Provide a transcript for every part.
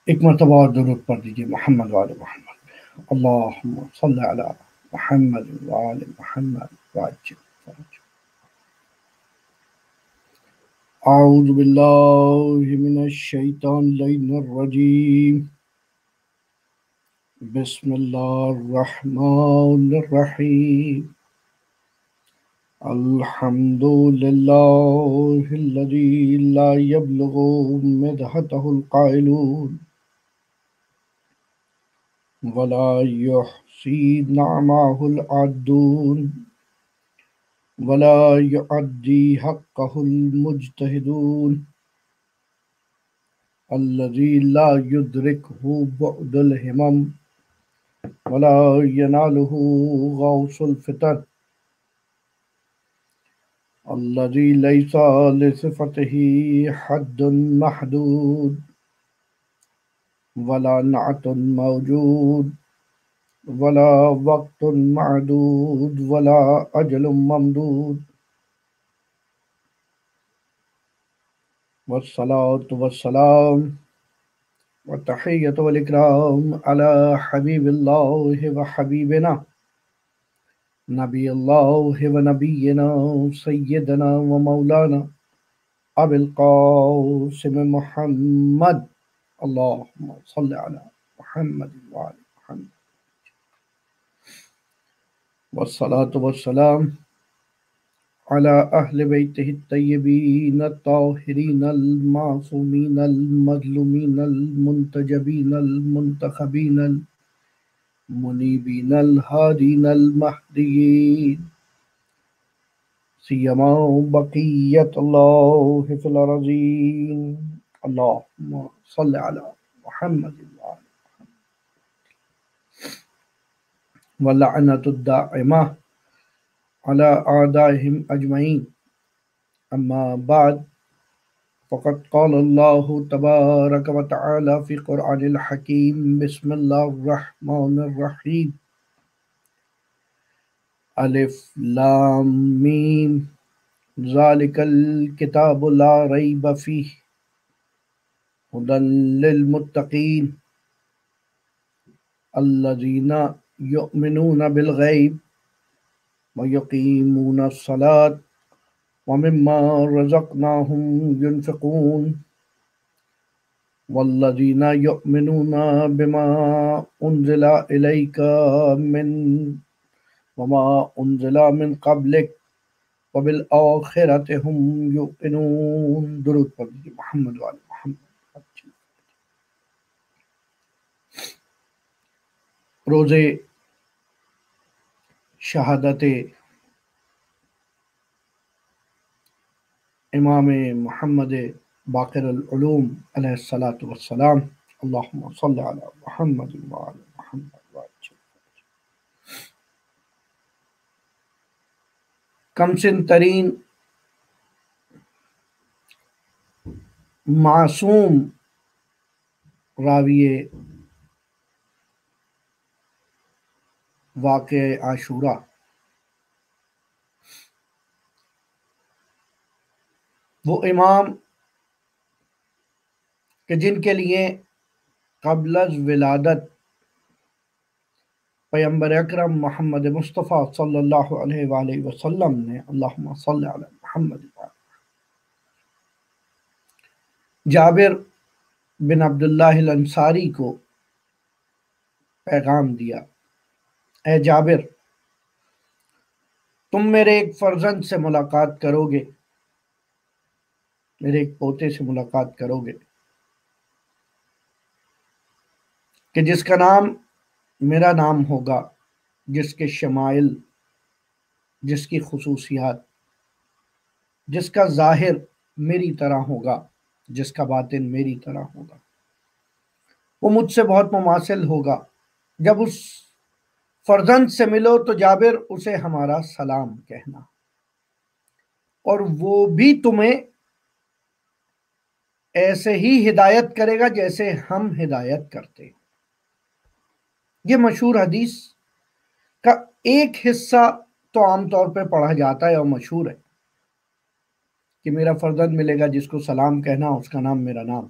ایک مرتبہ اور درود پڑھ دیجیے محمد وآل محمد اللہم صلی علی محمد وآل محمد وعجل فرج اعوذ باللہ من الشیطان اللعین الرجیم بسم اللہ الرحمن الرحیم الحمد للہ الذی لا یبلغ مدحتہ القائلون ولا يحصي نعمه العدون ولا يؤدي حقه المجتهدون الذي لا يدركه بعد الهمم ولا يناله غوص الفتن الذي ليس لصفته حد محدود ولا نعت موجود ولا وقت معدود ولا أجل ممدود والصلاة والسلام والتحية والإكرام على حبيب الله وحبيبنا نبي الله ونبينا سيدنا ومولانا أبي القاسم محمد اللهم صل على محمد وعلى محمد والصلاة والسلام على أهل بيته الطيبين الطاهرين المعصومين المظلومين المنتجبين المنتخبين المنيبين الهادين المهديين سيما بقية الله في الأرضين اللهم صل على محمد وعلى واللعنة الدائمة على أعدائهم أجمعين أما بعد فقد قال الله تبارك وتعالى في قرآن الحكيم بسم الله الرحمن الرحيم ألف لام ميم ذلك الكتاب لا ريب فيه هدى للمتقين الذين يؤمنون بالغيب ويقيمون الصلاة ومما رزقناهم ينفقون والذين يؤمنون بما أنزل إليك وما أنزل من قبلك وبالآخرة هم يوقنون درود پر محمد وعلى محمد. روزے شہادت امام محمد باقر العلوم علیہ الصلاۃ والسلام اللہم صلی علی محمد وعلی محمد وعجل. کمسن ترین معصوم راوی واقع عاشورہ وہ امام کہ جن کے لیے قبل از ولادت پیغمبر اکرم محمد مصطفیٰ صلی اللہ علیہ وآلہ وسلم نے اللہم صلی علی محمد جابر بن عبداللہ الانصاری کو پیغام دیا، اے جابر تم میرے ایک فرزند سے ملاقات کرو گے، میرے ایک پوتے سے ملاقات کرو گے کہ جس کا نام میرا نام ہوگا، جس کے شمائل، جس کی خصوصیات، جس کا ظاہر میری طرح ہوگا، جس کا باطن میری طرح ہوگا، وہ مجھ سے بہت مماثل ہوگا. جب اس فرزند سے ملو تو جابر اسے ہمارا سلام کہنا، اور وہ بھی تمہیں ایسے ہی ہدایت کرے گا جیسے ہم ہدایت کرتے. یہ مشہور حدیث کا ایک حصہ تو عام طور پہ پڑھا جاتا ہے اور مشہور ہے کہ میرا فرزند ملے گا جس کو سلام کہنا اس کا نام میرا نام.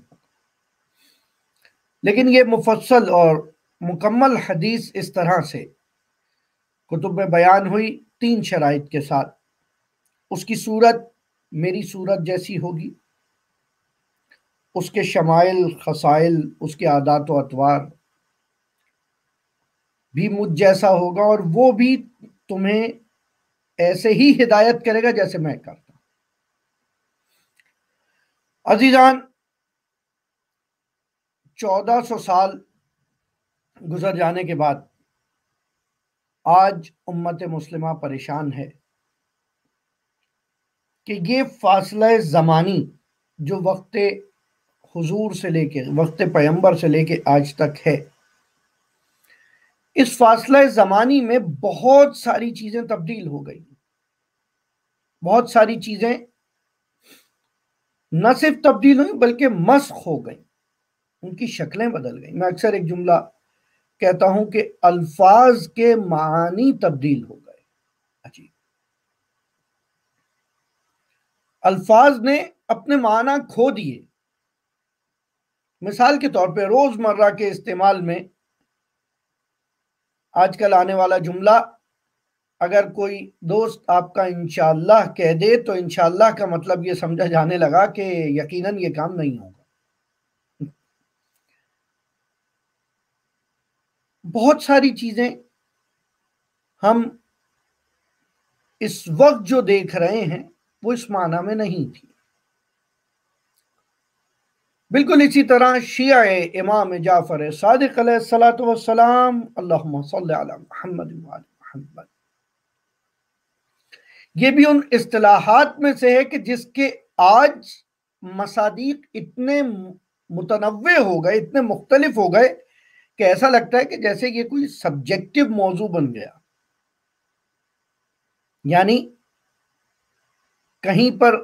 لیکن یہ مفصل اور مکمل حدیث اس طرح سے کتب میں بیان ہوئی 3 شرائط کے ساتھ۔ اس کی صورت میری صورت جیسی ہوگی، اس کے شمائل خصائل، اس کے عادات و اطوار بھی مجھ جیسا ہوگا، اور وہ بھی تمہیں ایسے ہی ہدایت کرے گا جیسے میں کرتا ہوں۔ عزیزان، 1400 سال گزر جانے کے بعد آج امت مسلمہ پریشان ہے کہ یہ فاصلہ زمانی جو وقت حضور سے لے کے، وقت پیغمبر سے لے کے آج تک ہے، اس فاصلہ زمانی میں بہت ساری چیزیں تبدیل ہو گئی، بہت ساری چیزیں نہ صرف تبدیل ہوئی بلکہ مسخ ہو گئی، ان کی شکلیں بدل گئی۔ میں اکثر ایک جملہ کہتا ہوں کہ الفاظ کے معانی تبدیل ہو گئے۔ عجیب، الفاظ نے اپنے معنی کھو دیے۔ مثال کے طور پہ روزمرہ کے استعمال میں آج کل آنے والا جملہ، اگر کوئی دوست آپ کا انشاءاللہ کہہ دے تو انشاءاللہ کا مطلب یہ سمجھا جانے لگا کہ یقیناً یہ کام نہیں ہوگا۔ بہت ساری چیزیں ہم اس وقت جو دیکھ رہے ہیں وہ اس معنی میں نہیں تھی۔ بالکل اسی طرح شیعہ امام جعفر صادق علیہ السلام، اللہم صلی علی محمد وعلی محمد، یہ بھی ان اصطلاحات میں سے ہے کہ جس کے آج مصادیق اتنے متنوع ہو گئے، اتنے مختلف ہو گئے کہ ایسا لگتا ہے کہ جیسے یہ کوئی سبجیکٹو موضوع بن گیا۔ یعنی کہیں پر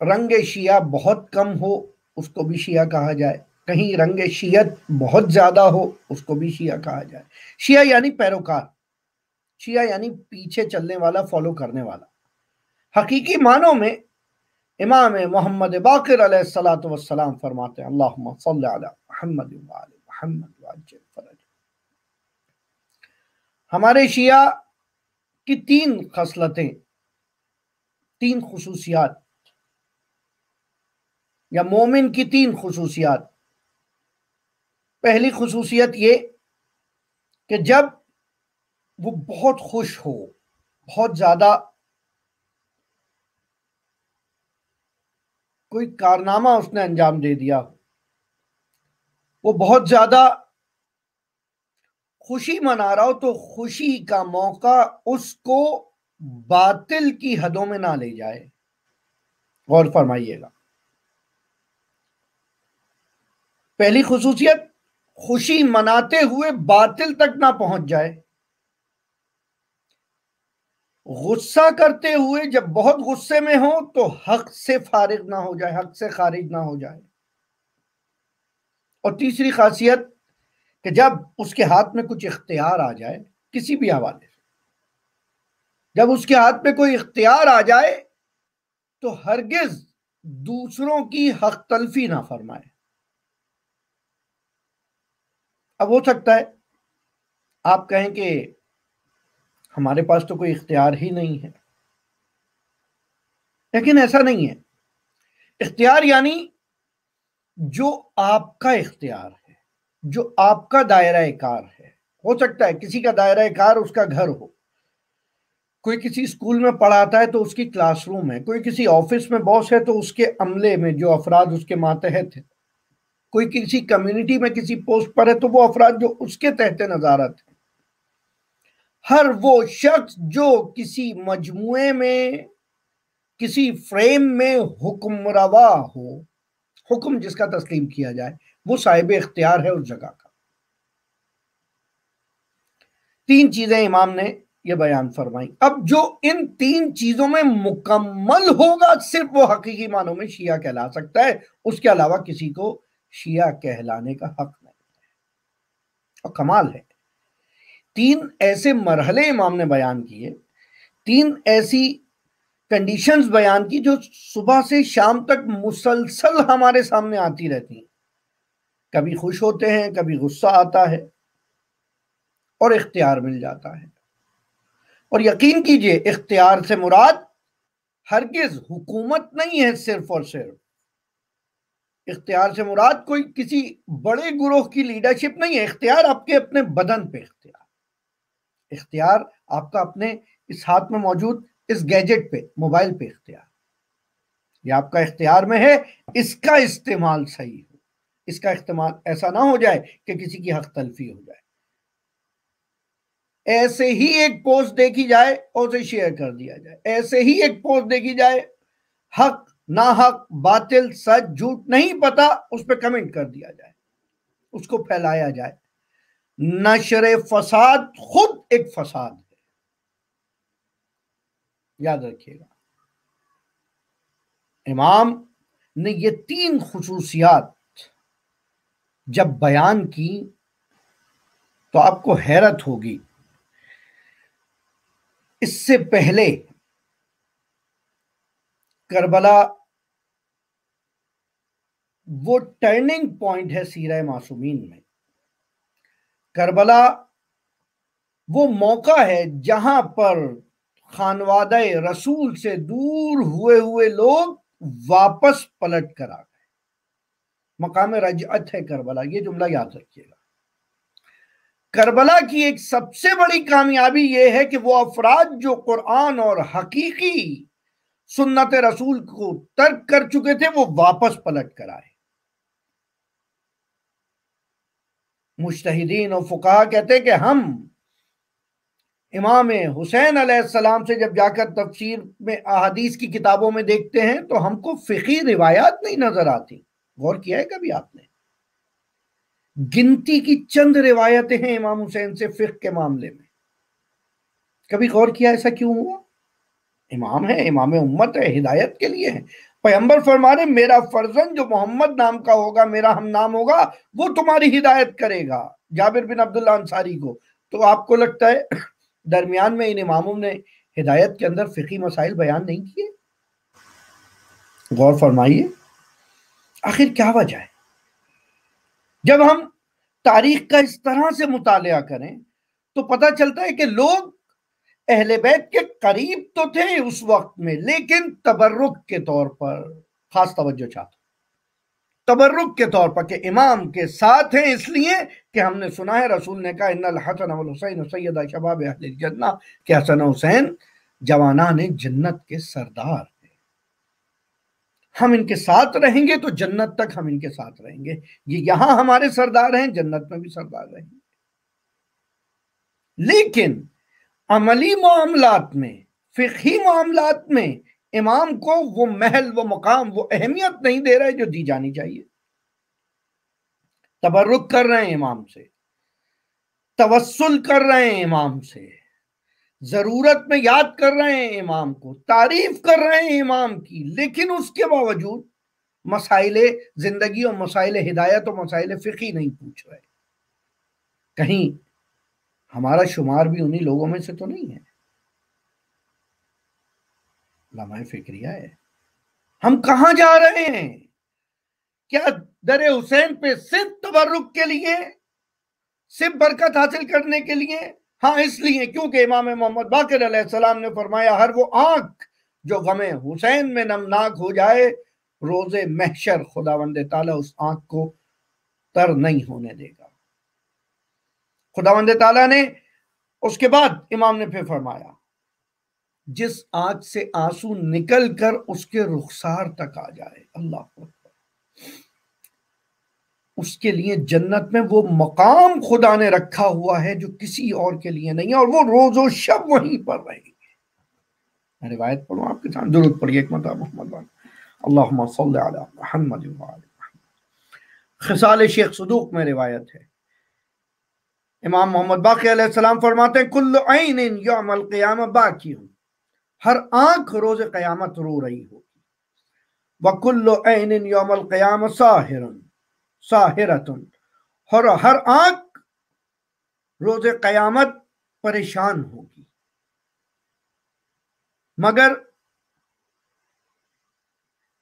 رنگ شیعہ بہت کم ہو اس کو بھی شیعہ کہا جائے، کہیں رنگ شیعت بہت زیادہ ہو اس کو بھی شیعہ کہا جائے۔ شیعہ یعنی پیروکار، شیعہ یعنی پیچھے چلنے والا، فالو کرنے والا۔ حقیقی معنوں میں امام محمد باقر علیہ السلام فرماتے ہیں اللہم صلی علی محمد وعلی محمد وعجل فرج۔ ہمارے شیعہ کی 3 خصلتیں، 3 خصوصیات، یا مومن کی 3 خصوصیات۔ پہلی خصوصیت یہ کہ جب وہ بہت خوش ہو، بہت زیادہ کوئی کارنامہ اس نے انجام دے دیا، وہ بہت زیادہ خوشی منا رہا ہو، تو خوشی کا موقع اس کو باطل کی حدوں میں نہ لے جائے۔ غور فرمائیے گا، پہلی خصوصیت، خوشی مناتے ہوئے باطل تک نہ پہنچ جائے۔ غصہ کرتے ہوئے جب بہت غصے میں ہو تو حق سے فارغ نہ ہو جائے، حق سے خارج نہ ہو جائے۔ اور تیسری خاصیت کہ جب اس کے ہاتھ میں کچھ اختیار آ جائے کسی بھی حوالے سے، جب اس کے ہاتھ میں کوئی اختیار آ جائے تو ہرگز دوسروں کی حق تلفی نہ فرمائے۔ اب ہو سکتا ہے آپ کہیں کہ ہمارے پاس تو کوئی اختیار ہی نہیں ہے، لیکن ایسا نہیں ہے۔ اختیار یعنی جو آپ کا اختیار ہے، جو آپ کا دائرہ کار ہے۔ ہو سکتا ہے کسی کا دائرہ کار اس کا گھر ہو، کوئی کسی اسکول میں پڑھاتا ہے تو اس کی کلاس روم ہے، کوئی کسی آفس میں باس ہے تو اس کے عملے میں جو افراد اس کے ماتحت ہیں، کوئی کسی کمیونٹی میں کسی پوسٹ پر ہے تو وہ افراد جو اس کے تحت نظارت ہیں۔ ہر وہ شخص جو کسی مجموعے میں، کسی فریم میں حکم روا ہو، حکم جس کا تسلیم کیا جائے، وہ صاحب اختیار ہے اس جگہ کا۔ 3 چیزیں امام نے یہ بیان فرمائی۔ اب جو ان 3 چیزوں میں مکمل ہوگا صرف وہ حقیقی معنوں میں شیعہ کہلا سکتا ہے، اس کے علاوہ کسی کو شیعہ کہلانے کا حق نہیں ہے۔ اور کمال ہے، 3 ایسے مرحلے امام نے بیان کیے، 3 ایسی کنڈیشنز بیان کی جو صبح سے شام تک مسلسل ہمارے سامنے آتی رہتی ہیں۔ کبھی خوش ہوتے ہیں، کبھی غصہ آتا ہے اور اختیار مل جاتا ہے۔ اور یقین کیجئے اختیار سے مراد ہرگز حکومت نہیں ہے، صرف اور صرف اختیار سے مراد کوئی کسی بڑے گروہ کی لیڈرشپ نہیں ہے۔ اختیار آپ کے اپنے بدن پہ اختیار آپ کا اپنے اس ہاتھ میں موجود اس گیجٹ پہ، موبائل پہ اختیار، یہ آپ کا اختیار میں ہے۔ اس کا استعمال صحیح ہو، اس کا استعمال ایسا نہ ہو جائے کہ کسی کی حق تلفی ہو جائے۔ ایسے ہی ایک پوسٹ دیکھی جائے اور اسے شیئر کر دیا جائے، ایسے ہی ایک پوسٹ دیکھی جائے، حق ناحق باطل سچ جھوٹ نہیں پتا، اس پہ کمنٹ کر دیا جائے، اس کو پھیلایا جائے۔ نشر فساد خود ایک فساد ہے، یاد رکھیے گا۔ امام نے یہ 3 خصوصیات جب بیان کی تو آپ کو حیرت ہوگی۔ اس سے پہلے کربلا وہ ٹرننگ پوائنٹ ہے سیرہ معصومین میں۔ کربلا وہ موقع ہے جہاں پر خانوادہ رسول سے دور ہوئے لوگ واپس پلٹ کر آ گئے۔ مقام رجعت ہے کربلا، یہ جملہ یاد رکھیے گا۔ کربلا کی ایک سب سے بڑی کامیابی یہ ہے کہ وہ افراد جو قرآن اور حقیقی سنت رسول کو ترک کر چکے تھے وہ واپس پلٹ کر آئے۔ مجتہدین اور فقہا کہتے ہیں کہ ہم امام حسین علیہ السلام سے جب جا کر تفسیر میں احادیث کی کتابوں میں دیکھتے ہیں تو ہم کو فقہی روایات نہیں نظر آتی۔ غور کیا ہے کبھی آپ نے؟ گنتی کی چند روایتیں ہیں امام حسین سے فقہ کے معاملے میں، کبھی غور کیا ایسا کیوں ہوا؟ امام ہے، امام امت ہے، ہدایت کے لیے ہے۔ پیغمبر فرما رہے میرا فرزند جو محمد نام کا ہوگا، میرا ہم نام ہوگا، وہ تمہاری ہدایت کرے گا، جابر بن عبداللہ انصاری کو۔ تو آپ کو لگتا ہے درمیان میں ان اماموں نے ہدایت کے اندر فقہی مسائل بیان نہیں کیے؟ غور فرمائیے آخر کیا وجہ ہے؟ جب ہم تاریخ کا اس طرح سے مطالعہ کریں تو پتہ چلتا ہے کہ لوگ اہل بیت کے قریب تو تھے اس وقت میں، لیکن تبرک کے طور پر، خاص توجہ چاہتا ہوں، تبرک کے طور پر کہ امام کے ساتھ ہیں، اس لیے کہ ہم نے سنا ہے رسول نے کہا ان الحسن والحسین سیدا شباب اہل الجنہ، کہ حسن و حسین جوانان جنت کے سردار ہیں۔ ہم ان کے ساتھ رہیں گے تو جنت تک ہم ان کے ساتھ رہیں گے، یہ یہاں ہمارے سردار ہیں، جنت میں بھی سردار رہیں گے۔ لیکن عملی معاملات میں، فقہی معاملات میں امام کو وہ محل، وہ مقام، وہ اہمیت نہیں دے رہے جو دی جانی چاہیے۔ تبرک کر رہے ہیں امام سے، توسل کر رہے ہیں امام سے، ضرورت میں یاد کر رہے ہیں امام کو، تعریف کر رہے ہیں امام کی، لیکن اس کے باوجود مسائل زندگی اور مسائل ہدایت اور مسائل فقہی نہیں پوچھ رہے۔ کہیں ہمارا شمار بھی انہی لوگوں میں سے تو نہیں ہے؟ لمحہ فکریہ ہے، ہم کہاں جا رہے ہیں؟ کیا در حسین پہ صرف تبرک کے لیے، صرف برکت حاصل کرنے کے لیے؟ ہاں اس لیے کیونکہ امام محمد باقر علیہ السلام نے فرمایا ہر وہ آنکھ جو غم حسین میں نمناک ہو جائے روز محشر خداوند تعالیٰ اس آنکھ کو تر نہیں ہونے دے گا۔ خداوند تعالیٰ نے اس کے بعد امام نے پھر فرمایا جس آنکھ سے آنسو نکل کر اس کے رخسار تک آ جائے، اللہ اکبر، اس کے لیے جنت میں وہ مقام خدا نے رکھا ہوا ہے جو کسی اور کے لیے نہیں ہے، اور وہ روز و شب وہیں پر رہے گے۔ میں روایت پڑھوں آپ کے سامنے، درود پڑھیے ایک مرتبہ محمد اللہم صلی علی محمد وعلی محمد۔ خصال شیخ صدوق میں روایت ہے، امام محمد باقر علیہ السلام فرماتے ہیں کل عین یوم القیامہ باکی ہوں، ہر آنکھ روز قیامت رو رہی ہوگی، وَكُلُّ عَيْنٍ يَوْمَ الْقِيَامَةِ سَاهِرَةٌ، اور ہر آنکھ روز قیامت پریشان ہوگی، مگر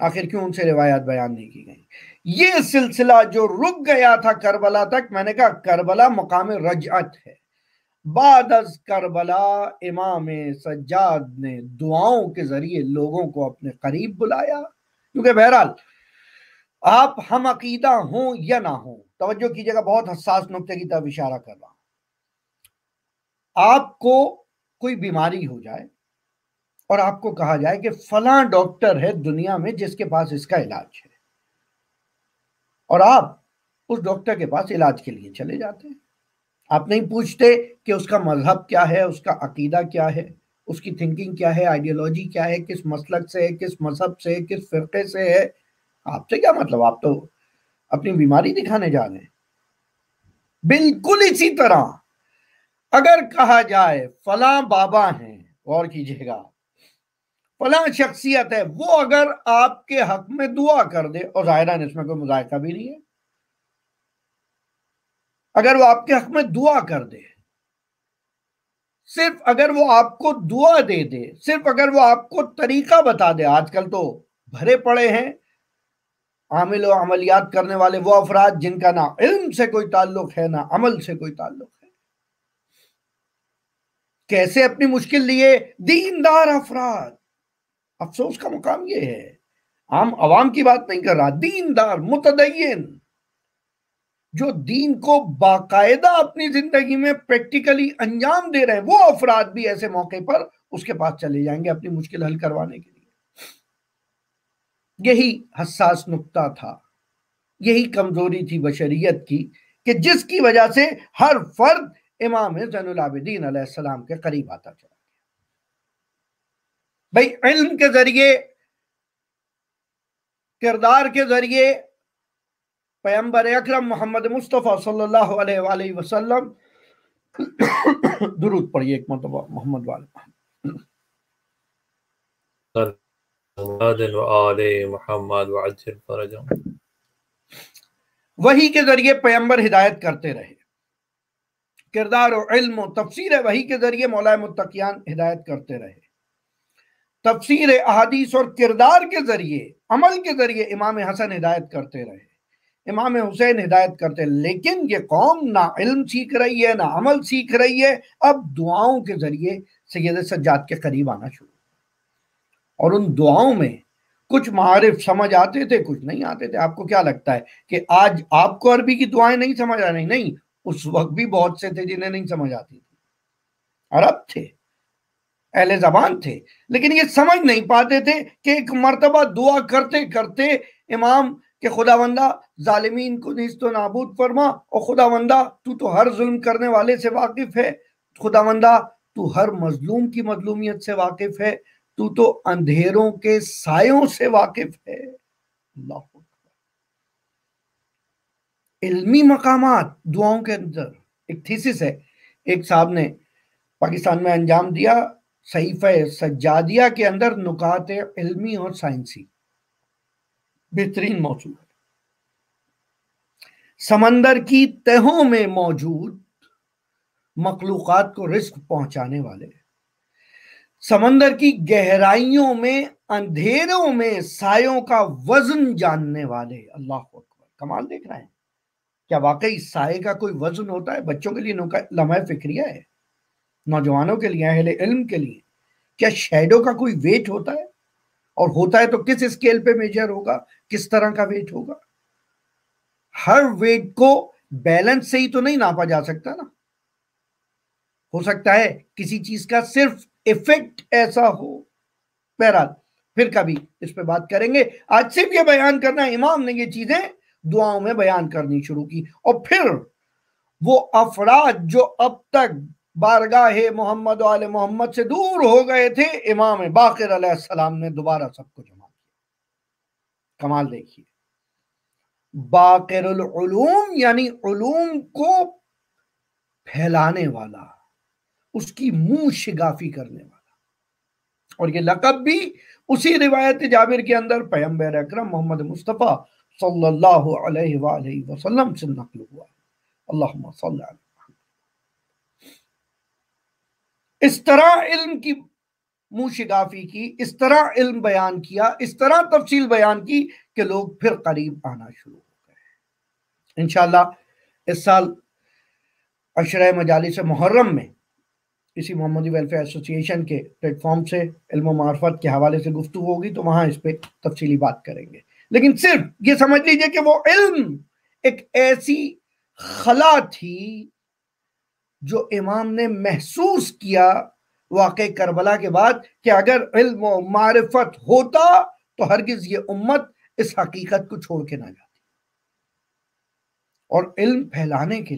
آخر کیوں ان سے روایات بیان نہیں کی گئی؟ یہ سلسلہ جو رک گیا تھا کربلا تک، میں نے کہا کربلا مقام رجعت ہے. بعد از کربلا امام سجاد نے دعاؤں کے ذریعے لوگوں کو اپنے قریب بلایا. کیونکہ بہرحال آپ ہم عقیدہ ہوں یا نہ ہوں، توجہ کیجیے گا، بہت حساس نقطے کی طرف اشارہ کر رہا ہوں. آپ کو کوئی بیماری ہو جائے اور آپ کو کہا جائے کہ فلاں ڈاکٹر ہے دنیا میں جس کے پاس اس کا علاج ہے، اور آپ اس ڈاکٹر کے پاس علاج کے لیے چلے جاتے ہیں. آپ نہیں پوچھتے کہ اس کا مذہب کیا ہے، اس کا عقیدہ کیا ہے، اس کی تھنکنگ کیا ہے، آئیڈیالوجی کیا ہے، کس مسلک سے ہے، کس مذہب سے ہے، کس فرقے سے ہے. آپ سے کیا مطلب، آپ تو اپنی بیماری دکھانے جا رہے ہیں. بالکل اسی طرح اگر کہا جائے فلاں بابا ہیں، غور کیجیے گا، فلاں شخصیت ہے، وہ اگر آپ کے حق میں دعا کر دے، اور ظاہراً اس میں کوئی مذائقہ بھی نہیں ہے، اگر وہ آپ کے حق میں دعا کر دے، صرف اگر وہ آپ کو دعا دے دے، صرف اگر وہ آپ کو طریقہ بتا دے. آج کل تو بھرے پڑے ہیں عامل و عملیات کرنے والے وہ افراد جن کا نہ علم سے کوئی تعلق ہے، نہ عمل سے کوئی تعلق ہے. کیسے اپنی مشکل لیے دیندار افراد، افسوس کا مقام یہ ہے، عام عوام کی بات نہیں کر رہا، دیندار متدین جو دین کو باقاعدہ اپنی زندگی میں پریکٹیکلی انجام دے رہے ہیں، وہ افراد بھی ایسے موقع پر اس کے پاس چلے جائیں گے اپنی مشکل حل کروانے کے لیے. یہی حساس نقطہ تھا، یہی کمزوری تھی بشریت کی، کہ جس کی وجہ سے ہر فرد امام زین العابدین علیہ السلام کے قریب آتا چلا گیا. بھائی علم کے ذریعے، کردار کے ذریعے پیغمبر اکرم محمد مصطفیٰ صلی اللہ علیہ وآلہ وسلم درود پڑھیے ایک مرتبہ محمد والے. وحی کے ذریعے پیغمبر ہدایت کرتے رہے، کردار و علم و تفسیر وحی کے ذریعے مولا متقیان ہدایت کرتے رہے، تفسیر احادیث اور کردار کے ذریعے، عمل کے ذریعے امام حسن ہدایت کرتے رہے، امام حسین ہدایت کرتے. لیکن یہ قوم نہ علم سیکھ رہی ہے، نہ عمل سیکھ رہی ہے، اب دعاؤں کے ذریعے سید سجاد کے قریب آنا شروع. اور ان دعاؤں میں کچھ معارف سمجھ آتے تھے، کچھ نہیں آتے تھے. آپ کو کیا لگتا ہے کہ آج آپ کو عربی کی دعائیں نہیں سمجھ آ رہی؟ نہیں، اس وقت بھی بہت سے تھے جنہیں نہیں سمجھ آتی تھی. عرب تھے، اہل زبان تھے، لیکن یہ سمجھ نہیں پاتے تھے کہ ایک مرتبہ دعا کرتے کرتے امام کہ خداوندہ ظالمین کو نیست و نابود فرما، اور خداوندہ تو ہر ظلم کرنے والے سے واقف ہے، خداوندہ تو ہر مظلوم کی مظلومیت سے واقف ہے، تو اندھیروں کے سایوں سے واقف ہے. اللہ علمی مقامات دعاؤں کے اندر. ایک تھیسس ہے، ایک صاحب نے پاکستان میں انجام دیا، صحیفہ سجادیہ کے اندر نکات علمی اور سائنسی، بہترین موضوع ہے. سمندر کی تہوں میں موجود مخلوقات کو رزق پہنچانے والے، سمندر کی گہرائیوں میں اندھیروں میں سایوں کا وزن جاننے والے. اللہ اکبر، کمال دیکھ رہے ہیں. کیا واقعی سائے کا کوئی وزن ہوتا ہے؟ بچوں کے لیے لمحہ فکریہ ہے، نوجوانوں کے لیے، اہل علم کے لیے. کیا شیڈو کا کوئی ویٹ ہوتا ہے؟ اور ہوتا ہے تو کس اسکیل پہ میجر ہوگا، کس طرح کا ویٹ ہوگا؟ ہر ویٹ کو بیلنس سے ہی تو نہیں ناپا جا سکتا نا. ہو سکتا ہے کسی چیز کا صرف ایفیکٹ ایسا ہو. بہرحال پھر کبھی اس پہ بات کریں گے. آج صرف یہ بیان کرنا، امام نے یہ چیزیں دعاؤں میں بیان کرنی شروع کی، اور پھر وہ افراد جو اب تک بارگاہ محمد و آل محمد سے دور ہو گئے تھے، امام باقر علیہ السلام نے دوبارہ سب کو جمع کیا. کمال دیکھیے، باقر العلوم یعنی علوم کو پھیلانے والا، اس کی منہ شگافی کرنے والا. اور یہ لقب بھی اسی روایت جابر کے اندر پیغمبر اکرم محمد مصطفیٰ صلی اللہ علیہ وآلہ وسلم سے نقل ہوا. اللہم صلی اللہ. اس طرح علم کی منہ شگافی کی، اس طرح علم بیان کیا، اس طرح تفصیل بیان کی کہ لوگ پھر قریب آنا شروع ہو گئے۔ انشاءاللہ اس سال عشرہ مجالس محرم میں اسی محمدی ویلفیئر ایسوسی ایشن کے پلیٹ فارم سے علم و معرفت کے حوالے سے گفتگو ہوگی، تو وہاں اس پہ تفصیلی بات کریں گے۔ لیکن صرف یہ سمجھ لیجئے کہ وہ علم ایک ایسی خلا تھی جو امام نے محسوس کیا واقع کربلا کے بعد کہ اگر علم و معرفت ہوتا تو ہرگز یہ امت اس حقیقت کو چھوڑ کے نہ جاتی۔ اور علم پھیلانے کے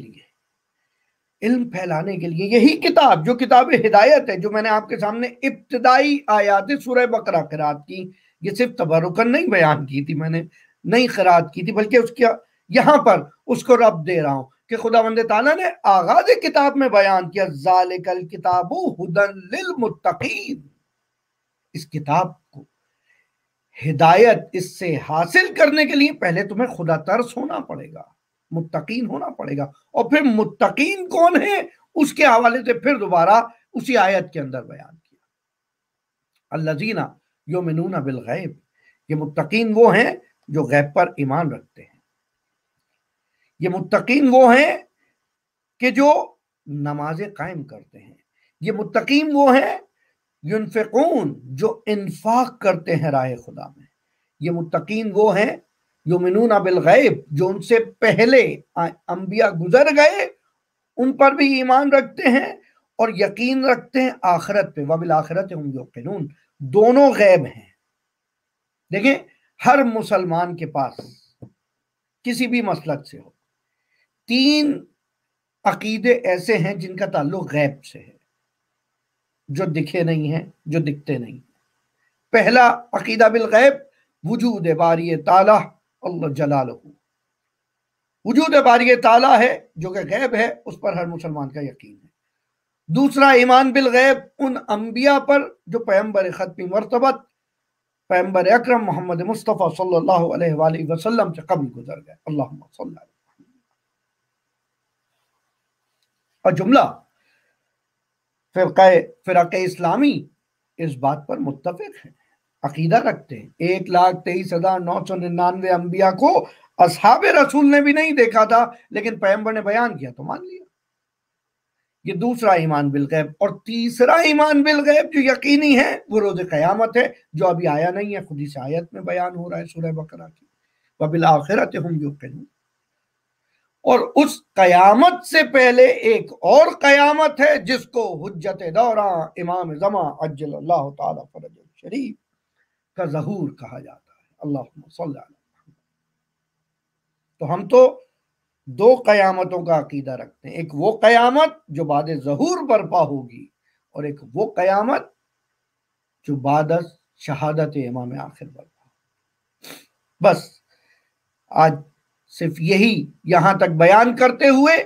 لیے یہی کتاب جو کتاب ہدایت ہے، جو میں نے آپ کے سامنے ابتدائی آیات سورہ بقرہ قرات کی، یہ صرف تبرکن نہیں بیان کی تھی، میں نے نہیں قرات کی تھی، بلکہ اس کی یہاں پر اس کو رب دے رہا ہوں کہ خداوند تعالیٰ نے آغاز کتاب میں بیان کیا ذالک الکتاب ھدی للمتقین، اس کتاب کو ہدایت اس سے حاصل کرنے کے لیے پہلے تمہیں خدا ترس ہونا پڑے گا، متقین ہونا پڑے گا، اور پھر متقین کون ہیں اس کے حوالے سے پھر دوبارہ اسی آیت کے اندر بیان کیا، الذین یؤمنون بالغیب، یہ متقین وہ ہیں جو غیب پر ایمان رکھتے ہیں، یہ متقین وہ ہیں کہ جو نمازیں قائم کرتے ہیں، یہ متقین وہ ہیں ینفقون جو انفاق کرتے ہیں راہ خدا میں، یہ متقین وہ ہیں یؤمنون بالغیب جو ان سے پہلے انبیاء گزر گئے ان پر بھی ایمان رکھتے ہیں اور یقین رکھتے ہیں آخرت پہ، وبالآخرۃ ھم یوقنون، دونوں غیب ہیں۔ دیکھیں ہر مسلمان کے پاس کسی بھی مسلک سے ہو 3 عقیدے ایسے ہیں جن کا تعلق غیب سے ہے، جو دکھے نہیں ہیں، جو دکھتے نہیں۔ پہلا عقیدہ بالغیب وجود باری تعالیٰ اللہ جلالہ، وجود باری تعالیٰ ہے جو کہ غیب ہے، اس پر ہر مسلمان کا یقین ہے۔ دوسرا ایمان بالغیب ان انبیاء پر جو پیغمبر ختمی مرتبت پیغمبر اکرم محمد مصطفیٰ صلی اللہ علیہ وآلہ وسلم سے قبل گزر گئے، اللہم صلی اللہ علیہ وسلم۔ اور جملہ فرقہ اسلامی اس بات پر متفق ہے، عقیدہ رکھتے ہیں 1,23,999 انبیاء کو اصحاب رسول نے بھی نہیں دیکھا تھا، لیکن پیغمبر نے بیان کیا تو مان لیا۔ یہ دوسرا ایمان بالغیب۔ اور تیسرا ایمان بالغیب جو یقینی ہے وہ روز قیامت ہے، جو ابھی آیا نہیں ہے، خود اس آیت میں بیان ہو رہا ہے سورہ بقرہ کی، وبالآخرۃ ھم یوقنون۔ اور اس قیامت سے پہلے ایک اور قیامت ہے جس کو حجت دوراں امام زمان عجل اللہ تعالی فرج الشریف کا ظہور کہا جاتا ہے، اللہم صلی علی محمد۔ تو ہم تو 2 قیامتوں کا عقیدہ رکھتے ہیں، ایک وہ قیامت جو بعد ظہور برپا ہوگی، اور ایک وہ قیامت جو بعد شہادت امام آخر برپا ہوگی۔ بس آج صرف یہی یہاں تک بیان کرتے ہوئے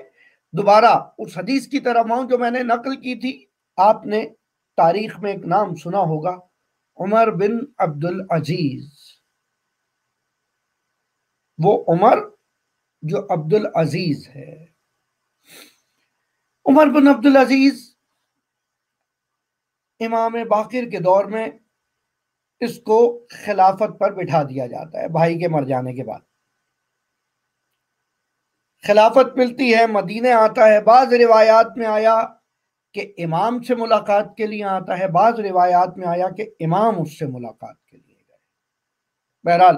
دوبارہ اس حدیث کی طرف آؤں جو میں نے نقل کی تھی۔ آپ نے تاریخ میں ایک نام سنا ہوگا، عمر بن عبدالعزیز، وہ عمر جو عبدالعزیز ہے۔ عمر بن عبدالعزیز امام باقر کے دور میں اس کو خلافت پر بٹھا دیا جاتا ہے، بھائی کے مر جانے کے بعد خلافت ملتی ہے، مدینے آتا ہے۔ بعض روایات میں آیا کہ امام سے ملاقات کے لیے آتا ہے، بعض روایات میں آیا کہ امام اس سے ملاقات کے لیے گئے۔ بہرحال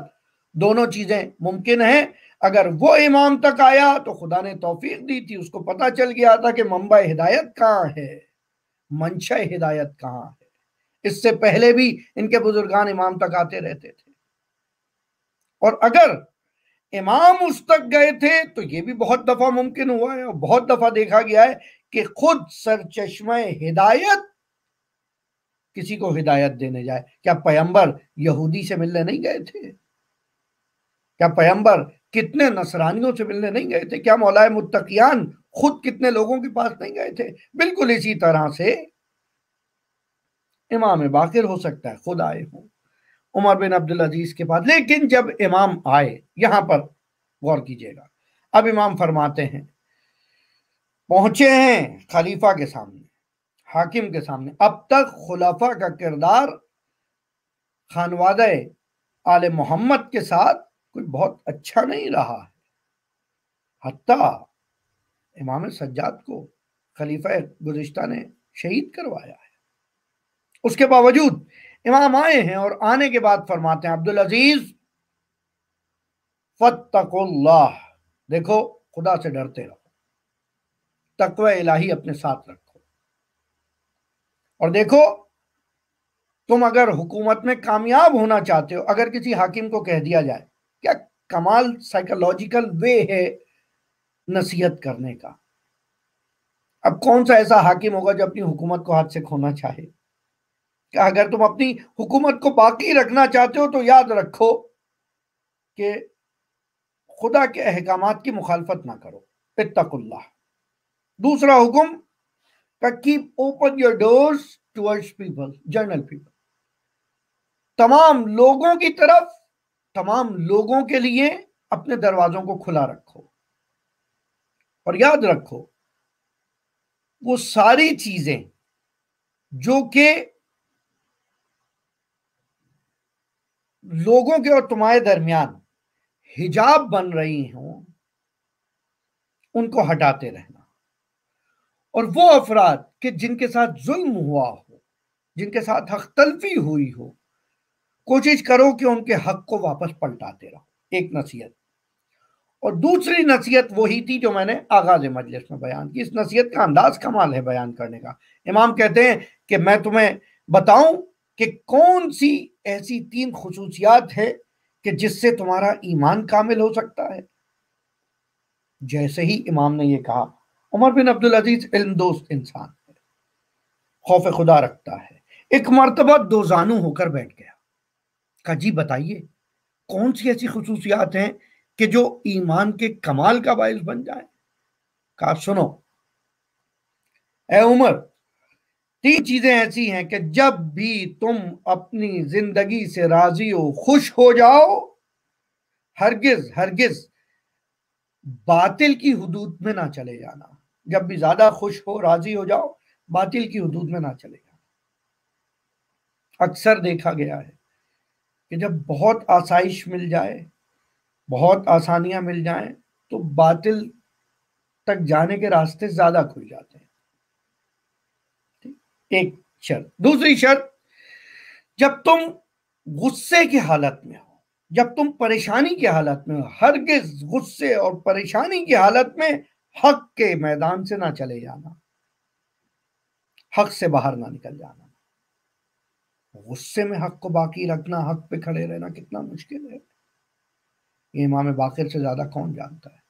دونوں چیزیں ممکن ہیں۔ اگر وہ امام تک آیا تو خدا نے توفیق دی تھی، اس کو پتہ چل گیا تھا کہ منبع ہدایت کہاں ہے، منشا ہدایت کہاں ہے۔ اس سے پہلے بھی ان کے بزرگان امام تک آتے رہتے تھے، اور اگر امام اس تک گئے تھے تو یہ بھی بہت دفعہ ممکن ہوا ہے، اور بہت دفعہ دیکھا گیا ہے کہ خود سرچشمہ ہدایت کسی کو ہدایت دینے جائے۔ کیا پیغمبر یہودی سے ملنے نہیں گئے تھے؟ کیا پیغمبر کتنے نصرانیوں سے ملنے نہیں گئے تھے؟ کیا مولائے متقیان خود کتنے لوگوں کے پاس نہیں گئے تھے؟ بالکل اسی طرح سے امام باقر ہو سکتا ہے خود آئے ہوں عمر بن عبدالعزیز کے بعد۔ لیکن جب امام آئے، یہاں پر غور کیجئے گا، اب امام فرماتے ہیں، پہنچے ہیں خلیفہ کے سامنے، حاکم کے سامنے اب تک خلفاء کا کردار خانوادہ آل محمد کے ساتھ کوئی بہت اچھا نہیں رہا ہے، حتیٰ امام سجاد کو خلیفہ گزشتہ نے شہید کروایا ہے۔ اس کے باوجود امام آئے ہیں اور آنے کے بعد فرماتے ہیں عبدالعزیز فاتقوا اللہ، دیکھو خدا سے ڈرتے رہو، تقوی الہی اپنے ساتھ رکھو، اور دیکھو تم اگر حکومت میں کامیاب ہونا چاہتے ہو، اگر کسی حاکم کو کہہ دیا جائے، کیا کمال سائیکولوجیکل وے ہے نصیحت کرنے کا۔ اب کون سا ایسا حاکم ہوگا جو اپنی حکومت کو ہاتھ سے کھونا چاہے؟ کہ اگر تم اپنی حکومت کو باقی رکھنا چاہتے ہو تو یاد رکھو کہ خدا کے احکامات کی مخالفت نہ کرو، اتقوا اللہ۔ دوسرا حکم کہ keep open your doors towards people, general people, تمام لوگوں کی طرف، تمام لوگوں کے لیے اپنے دروازوں کو کھلا رکھو، اور یاد رکھو وہ ساری چیزیں جو کہ لوگوں کے اور تمہارے درمیان حجاب بن رہی ہوں ان کو ہٹاتے رہنا، اور وہ افراد کہ جن کے ساتھ ظلم ہوا ہو، جن کے ساتھ حق تلفی ہوئی ہو، کوشش کرو کہ ان کے حق کو واپس پلٹاتے رہو، ایک نصیحت۔ اور دوسری نصیحت وہی تھی جو میں نے آغاز مجلس میں بیان کی۔ اس نصیحت کا انداز کمال ہے بیان کرنے کا۔ امام کہتے ہیں کہ میں تمہیں بتاؤں کہ کون سی ایسی 3 خصوصیات ہے کہ جس سے تمہارا ایمان کامل ہو سکتا ہے۔ جیسے ہی امام نے یہ کہا، عمر بن عبدالعزیز علم دوست انسان ہے، خوف خدا رکھتا ہے، ایک مرتبہ دوزانو ہو کر بیٹھ گیا، کہا جی بتائیے کون سی ایسی خصوصیات ہیں کہ جو ایمان کے کمال کا باعث بن جائے۔ کہا سنو اے عمر، 3 چیزیں ایسی ہیں کہ جب بھی تم اپنی زندگی سے راضی ہو، خوش ہو جاؤ، ہرگز ہرگز باطل کی حدود میں نہ چلے جانا۔ جب بھی زیادہ خوش ہو، راضی ہو جاؤ، باطل کی حدود میں نہ چلے جانا۔ اکثر دیکھا گیا ہے کہ جب بہت آسائش مل جائے، بہت آسانیاں مل جائیں، تو باطل تک جانے کے راستے زیادہ کھل جاتے ہیں۔ ایک شرط۔ دوسری شرط، جب تم غصے کی حالت میں ہو، جب تم پریشانی کی حالت میں ہو، ہرگز غصے اور پریشانی کی حالت میں حق کے میدان سے نہ چلے جانا، حق سے باہر نہ نکل جانا۔ غصے میں حق کو باقی رکھنا، حق پہ کھڑے رہنا کتنا مشکل ہے، یہ امام باقر سے زیادہ کون جانتا ہے،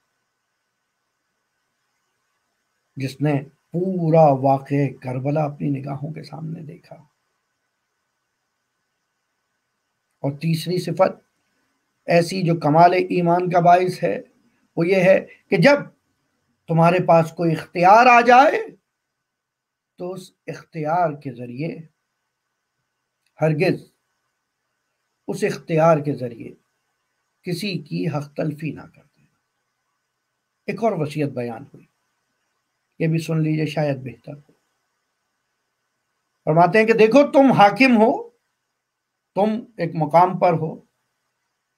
جس نے پورا واقعہ کربلا اپنی نگاہوں کے سامنے دیکھا۔ اور تیسری صفت ایسی جو کمال ایمان کا باعث ہے، وہ یہ ہے کہ جب تمہارے پاس کوئی اختیار آ جائے تو اس اختیار کے ذریعے، ہرگز اس اختیار کے ذریعے کسی کی حق تلفی نہ کر دے۔ ایک اور وصیت بیان ہوئی، یہ بھی سن لیجئے، شاید بہتر ہو۔ فرماتے ہیں کہ دیکھو تم حاکم ہو، تم ایک مقام پر ہو،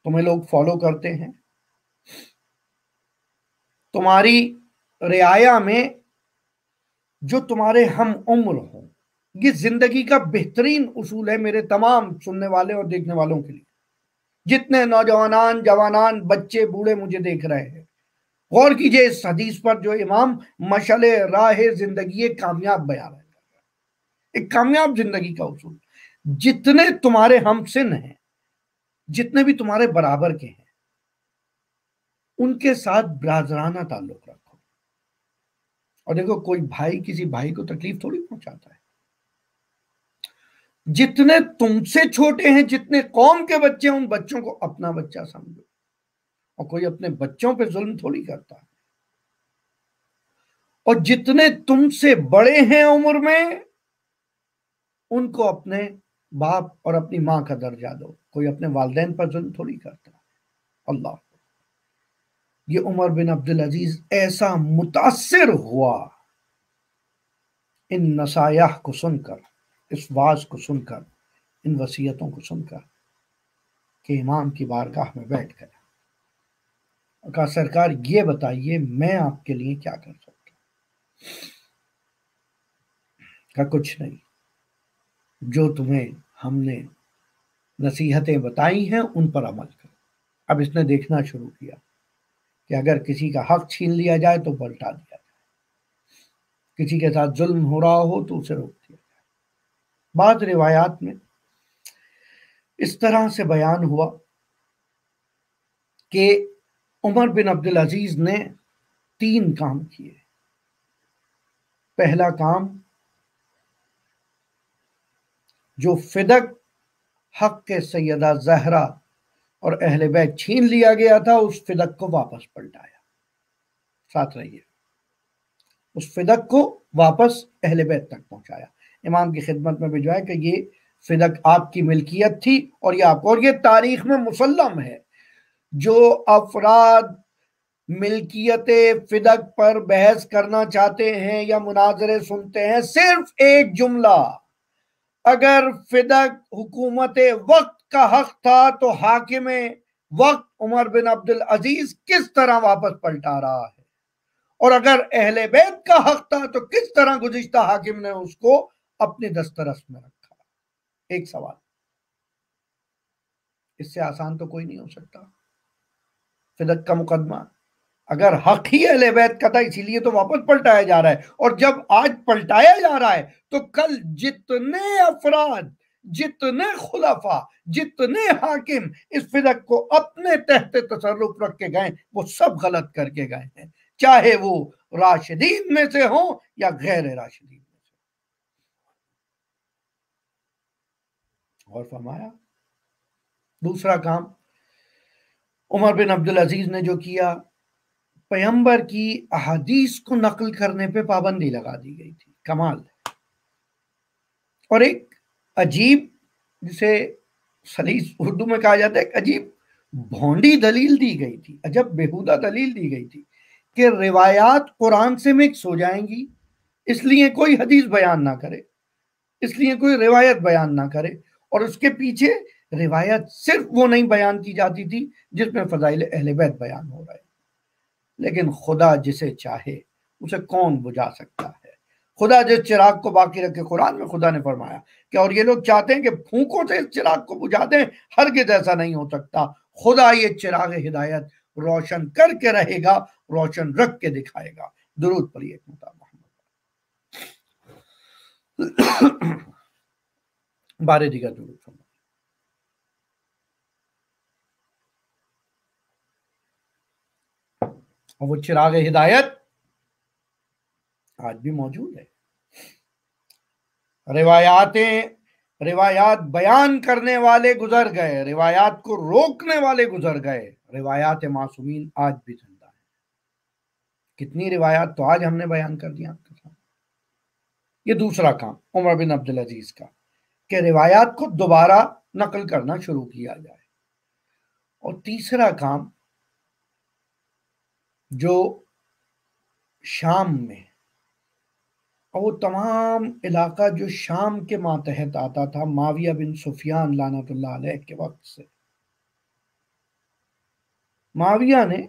تمہیں لوگ فالو کرتے ہیں، تمہاری رعایا میں جو تمہارے ہم عمر ہوں، یہ زندگی کا بہترین اصول ہے میرے تمام سننے والے اور دیکھنے والوں کے لیے۔ جتنے نوجوانان، جوانان، بچے، بوڑھے مجھے دیکھ رہے ہیں، غور کیجئے اس حدیث پر جو امام مشعل راہ زندگی کامیاب بیان ہے، ایک کامیاب زندگی کا اصول۔ جتنے تمہارے ہم سن ہیں، جتنے بھی تمہارے برابر کے ہیں، ان کے ساتھ برادرانہ تعلق رکھو۔ اور دیکھو کوئی بھائی کسی بھائی کو تکلیف تھوڑی پہنچاتا ہے۔ جتنے تم سے چھوٹے ہیں، جتنے قوم کے بچے ہیں، ان بچوں کو اپنا بچہ سمجھو، اور کوئی اپنے بچوں پہ ظلم تھوڑی کرتا ہے۔ اور جتنے تم سے بڑے ہیں عمر میں، ان کو اپنے باپ اور اپنی ماں کا درجہ دو، کوئی اپنے والدین پر ظلم تھوڑی کرتا ہے۔ اللہ، یہ عمر بن عبدالعزیز ایسا متاثر ہوا ان نصائح کو سن کر، اس واز کو سن کر، ان وصیتوں کو سن کر کہ امام کی بارگاہ میں بیٹھ گیا اور کہا سرکار یہ بتائیے میں آپ کے لیے کیا کر سکتا ہوں؟ کہا کچھ نہیں، جو تمہیں ہم نے نصیحتیں بتائی ہیں ان پر عمل کرو۔ اب اس نے دیکھنا شروع کیا کہ اگر کسی کا حق چھین لیا جائے تو پلٹا دیا جائے، کسی کے ساتھ ظلم ہو رہا ہو تو اسے روک دیا جائے۔ بعض روایات میں اس طرح سے بیان ہوا کہ عمر بن عبدالعزیز نے 3 کام کیے۔ پہلا کام، جو فدق حق کے سیدہ زہرا اور اہل بیت چھین لیا گیا تھا اس فدق کو واپس پلٹایا۔ ساتھ رہیے، اس فدق کو واپس اہل بیت تک پہنچایا، امام کی خدمت میں بھجوایا کہ یہ فدق آپ کی ملکیت تھی اور یہ آپ کو، اور یہ تاریخ میں مسلم ہے۔ جو افراد ملکیت فدق پر بحث کرنا چاہتے ہیں یا مناظرے سنتے ہیں، صرف ایک جملہ، اگر فدق حکومت وقت کا حق تھا تو حاکم وقت عمر بن عبدالعزیز کس طرح واپس پلٹا رہا ہے، اور اگر اہل بیت کا حق تھا تو کس طرح گزشتہ حاکم نے اس کو اپنی دسترس میں رکھا۔ ایک سوال، اس سے آسان تو کوئی نہیں ہو سکتا۔ فدق کا مقدمہ اگر حق ہی اہل بیت کا تھا اسی لیے تو واپس پلٹایا جا رہا ہے، اور جب آج پلٹایا جا رہا ہے تو کل جتنے افراد، جتنے خلفاء، جتنے حاکم اس فدق کو اپنے تحت تصرف رکھ کے گئے وہ سب غلط کر کے گئے ہیں، چاہے وہ راشدین میں سے ہوں یا غیر راشدین میں سے۔ اور فرمایا دوسرا کام عمر بن عبدالعزیز نے جو کیا، پیغمبر کی احادیث کو نقل کرنے پہ پابندی لگا دی گئی تھی۔ کمال ہے۔ اور ایک عجیب، جسے سلیس اردو میں کہا جاتا ہے، ایک عجیب بھونڈی دلیل دی گئی تھی، عجب بیہودہ دلیل دی گئی تھی کہ روایات قرآن سے مکس ہو جائیں گی، اس لیے کوئی حدیث بیان نہ کرے، اس لیے کوئی روایت بیان نہ کرے، اور اس کے پیچھے روایت صرف وہ نہیں بیان کی جاتی تھی جس میں فضائل اہل بیت بیان ہو رہے۔ لیکن خدا جسے چاہے اسے کون بجھا سکتا ہے؟ خدا جس چراغ کو باقی رکھے، قرآن میں خدا نے فرمایا کہ اور یہ لوگ چاہتے ہیں کہ پھونکوں سے اس چراغ کو بجھا دیں، ہرگز ایسا نہیں ہو سکتا۔ خدا یہ چراغ ہدایت روشن کر کے رہے گا، روشن رکھ کے دکھائے گا۔ درود پڑھیے ایک محمد۔ بارے دیگر درود فرمائے۔ اور وہ چراغ ہدایت آج بھی موجود ہے۔ روایات بیان کرنے والے گزر گئے، روایات کو روکنے والے گزر گئے، روایات معصومین آج بھی زندہ ہیں۔ کتنی روایات تو آج ہم نے بیان کر دیا آپ کے سامنے۔ یہ دوسرا کام عمر بن عبدالعزیز کا کہ روایات کو دوبارہ نقل کرنا شروع کیا جائے۔ اور تیسرا کام، جو شام میں، اور وہ تمام علاقہ جو شام کے ماتحت آتا تھا معاویہ بن سفیان لعنت اللہ علیہ کے وقت سے، معاویہ نے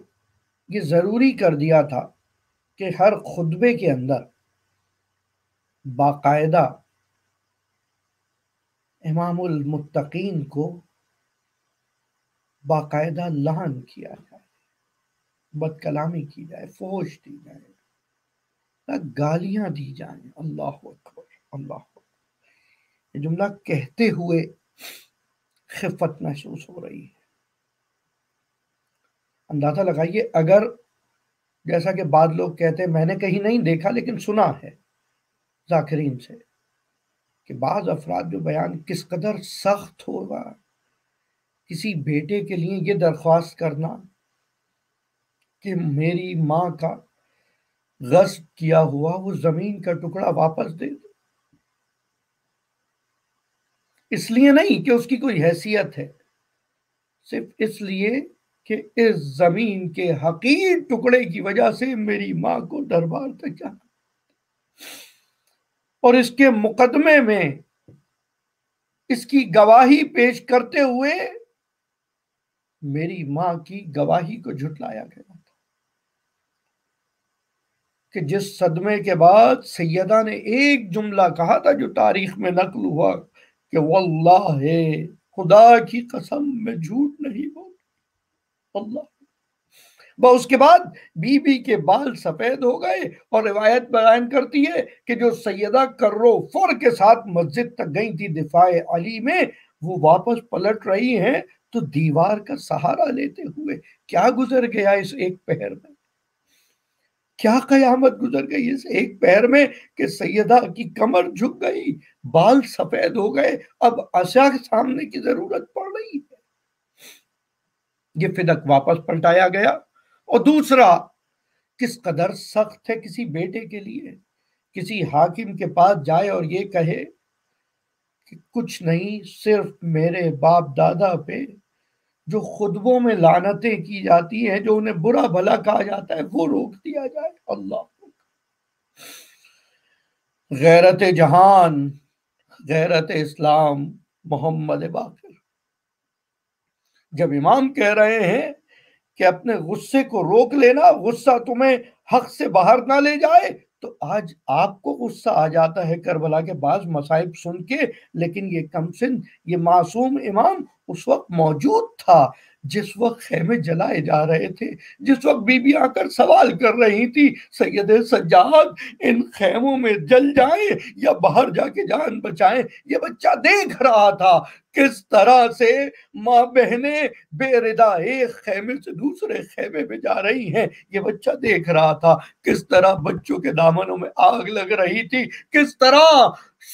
یہ ضروری کر دیا تھا کہ ہر خطبے کے اندر باقاعدہ امام المتقین کو باقاعدہ لعن کیا جائے، بد کلامی کی جائے، فحش دی جائے، گالیاں دی جائیں۔ اللہ اکبر، اللہ اکبر۔ یہ جملہ کہتے ہوئے خفت محسوس ہو رہی ہے۔ اندازہ لگائیے، اگر جیسا کہ بعض لوگ کہتے ہیں، میں نے کہیں نہیں دیکھا لیکن سنا ہے ذاکرین سے، کہ بعض افراد جو بیان کس قدر سخت ہوگا، کسی بیٹے کے لیے یہ درخواست کرنا کہ میری ماں کا غصب کیا ہوا وہ زمین کا ٹکڑا واپس دے دو، اس لیے نہیں کہ اس کی کوئی حیثیت ہے، صرف اس لیے کہ اس زمین کے حقیر ٹکڑے کی وجہ سے میری ماں کو دربار تک جانا۔ اور اس کے مقدمے میں اس کی گواہی پیش کرتے ہوئے میری ماں کی گواہی کو جھٹلایا گیا تھا کہ جس صدمے کے بعد سیدہ نے ایک جملہ کہا تھا جو تاریخ میں نقل ہوا کہ واللہ خدا کی قسم میں جھوٹ نہیں بول اللہ اس کے بعد بی بی کے بال سفید ہو گئے اور روایت بیان کرتی ہے کہ جو سیدہ کرو فر کے ساتھ مسجد تک گئی تھی دفاع علی میں وہ واپس پلٹ رہی ہیں تو دیوار کا سہارا لیتے ہوئے کیا گزر گیا اس ایک پہر میں، کیا قیامت گزر گئی اس ایک پہر میں کہ سیدہ کی کمر جھک گئی، بال سفید ہو گئے، اب عصا کے سامنے کی ضرورت پڑ رہی ہے۔ یہ فدق واپس پلٹایا گیا۔ اور دوسرا، کس قدر سخت ہے کسی بیٹے کے لیے کسی حاکم کے پاس جائے اور یہ کہے کہ کچھ نہیں، صرف میرے باپ دادا پہ جو خطبوں میں لعنتیں کی جاتی ہیں، جو انہیں برا بھلا کہا جاتا ہے، وہ روک دیا جائے۔ اللہ، غیرت جہان، غیرت اسلام، محمد باقر۔ جب امام کہہ رہے ہیں کہ اپنے غصے کو روک لینا، غصہ تمہیں حق سے باہر نہ لے جائے، تو آج آپ کو غصہ آ جاتا ہے کربلا کے بعض مصائب سن کے، لیکن یہ کم سن، یہ معصوم امام اس وقت موجود تھا جس وقت خیمے جلائے جا رہے تھے، جس وقت بی بی آ کر سوال کر رہی تھی سید سجاد ان خیموں میں جل جائیں یا باہر جا کے جان بچائیں۔ یہ بچہ دیکھ رہا تھا کس طرح سے ماں بہنیں بے ردا ایک خیمے سے دوسرے خیمے میں جا رہی ہیں، یہ بچہ دیکھ رہا تھا کس طرح بچوں کے دامنوں میں آگ لگ رہی تھی، کس طرح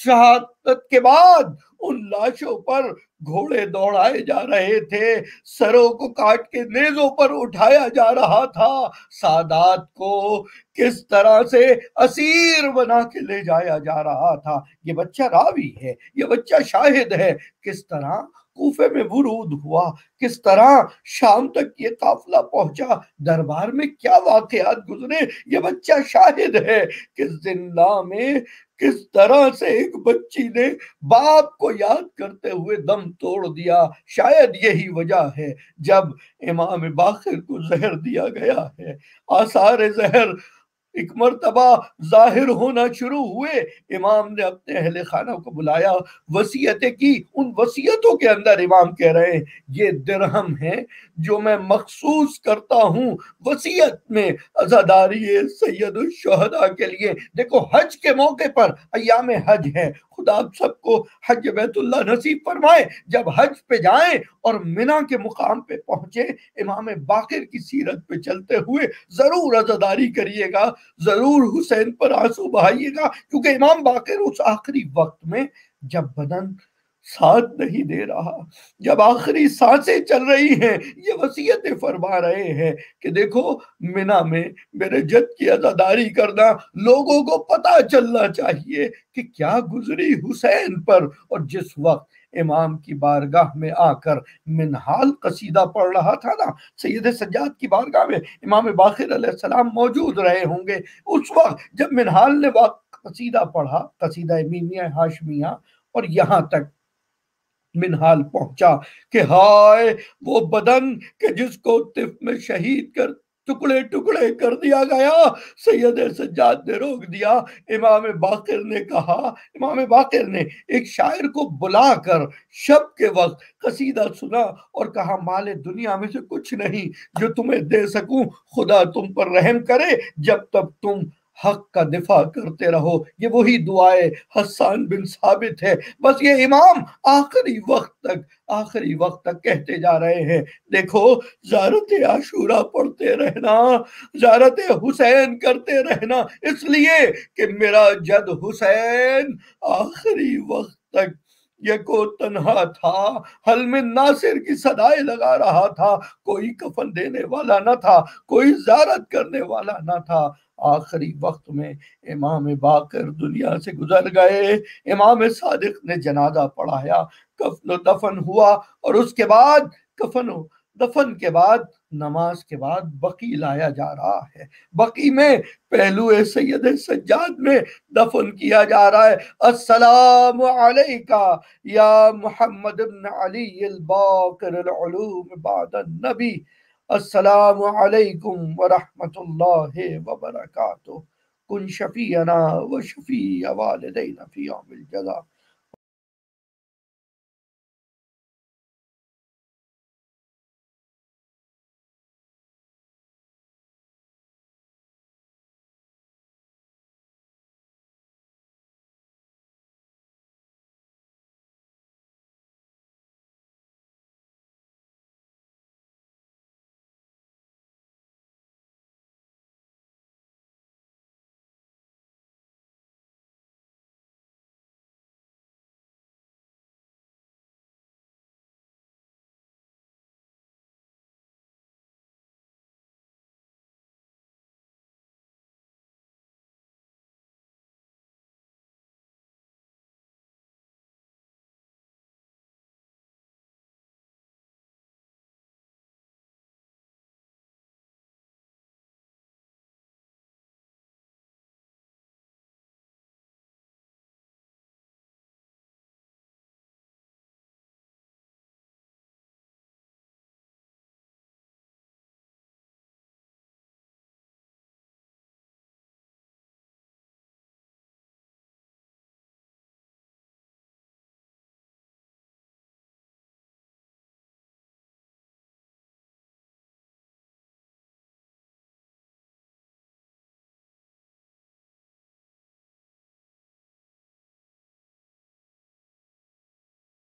شہادت کے بعد ان لاشوں پر گھوڑے دوڑائے جا رہے تھے، سروں کو کاٹ کے نیزوں پر اٹھایا جا رہا تھا، سادات کو کس طرح سے اسیر بنا کے لے جایا جا رہا تھا۔ یہ بچہ راوی ہے، یہ بچہ شاہد ہے کس طرح کوفے میں ورود ہوا، کس طرح شام تک یہ قافلہ پہنچا، دربار میں کیا واقعات گزرے، یہ بچہ شاہد ہے کہ زندہ میں کس طرح سے ایک بچی نے باپ کو یاد کرتے ہوئے دم توڑ دیا۔ شاید یہی وجہ ہے جب امام باقر کو زہر دیا گیا ہے، آثار زہر ایک مرتبہ ظاہر ہونا شروع ہوئے، امام نے اپنے اہل خانہ کو بلایا، وصیتیں کی، ان وصیتوں کے اندر امام کہہ رہے ہیں یہ درہم ہے جو میں مخصوص کرتا ہوں وصیت میں عزاداری سید الشہداء کے لیے۔ دیکھو حج کے موقع پر، ایام حج ہے، خدا آپ سب کو حج بیت اللہ نصیب فرمائے، جب حج پہ جائیں اور منی کے مقام پہ پہنچے، امام باقر کی سیرت پہ چلتے ہوئے ضرور عزاداری کریے گا، ضرور حسین پر آنسو بہائیے گا، کیونکہ امام باقر اس آخری وقت میں جب بدن ساتھ نہیں دے رہا، جب آخری سانسیں چل رہی ہیں، یہ وصیتیں فرما رہے ہیں کہ دیکھو منی میں میرے جد کی عزاداری کرنا، لوگوں کو پتا چلنا چاہیے کہ کیا گزری حسین پر۔ اور جس وقت امام کی بارگاہ میں آ کر منہال قصیدہ پڑھ رہا تھا نا، سید سجاد کی بارگاہ میں امام باقر علیہ السلام موجود رہے ہوں گے، اس وقت جب منہال نے قصیدہ پڑھا، قصیدہ میمیہ ہاشمیہ، اور یہاں تک منہال پہنچا کہ ہائے وہ بدن کہ جس کو طف میں شہید کر ٹکڑے ٹکڑے کر دیا گیا، سید سجاد نے روک دیا۔ امام باقر نے کہا، امام باقر نے ایک شاعر کو بلا کر شب کے وقت قصیدہ سنا اور کہا مال دنیا میں سے کچھ نہیں جو تمہیں دے سکوں، خدا تم پر رحم کرے جب تک تم حق کا دفاع کرتے رہو۔ یہ وہی دعائے حسان بن ثابت ہے، بس یہ امام آخری وقت تک کہتے جا رہے ہیں دیکھو زیارت عاشورہ پڑھتے رہنا، زیارت حسین کرتے رہنا، اس لیے کہ میرا جد حسین آخری وقت تک یکو تنہا تھا، حل من ناصر کی صدائے لگا رہا تھا، کوئی کفن دینے والا نہ تھا، کوئی زیارت کرنے والا نہ تھا۔ آخری وقت میں امام باقر دنیا سے گزر گئے، امام صادق نے جنازہ پڑھایا، کفن و دفن ہوا، اور اس کے بعد کفن و دفن کے بعد نماز کے بعد بقی لایا جا رہا ہے، بقی میں پہلو سید سجاد میں دفن کیا جا رہا ہے۔ السلام علیکہ یا محمد بن علی الباقر العلوم بعد النبی، السلام علیکم ورحمۃ اللہ وبرکاتہ، کن شفیعنا و شفیع والدینا فی یوم الجزا۔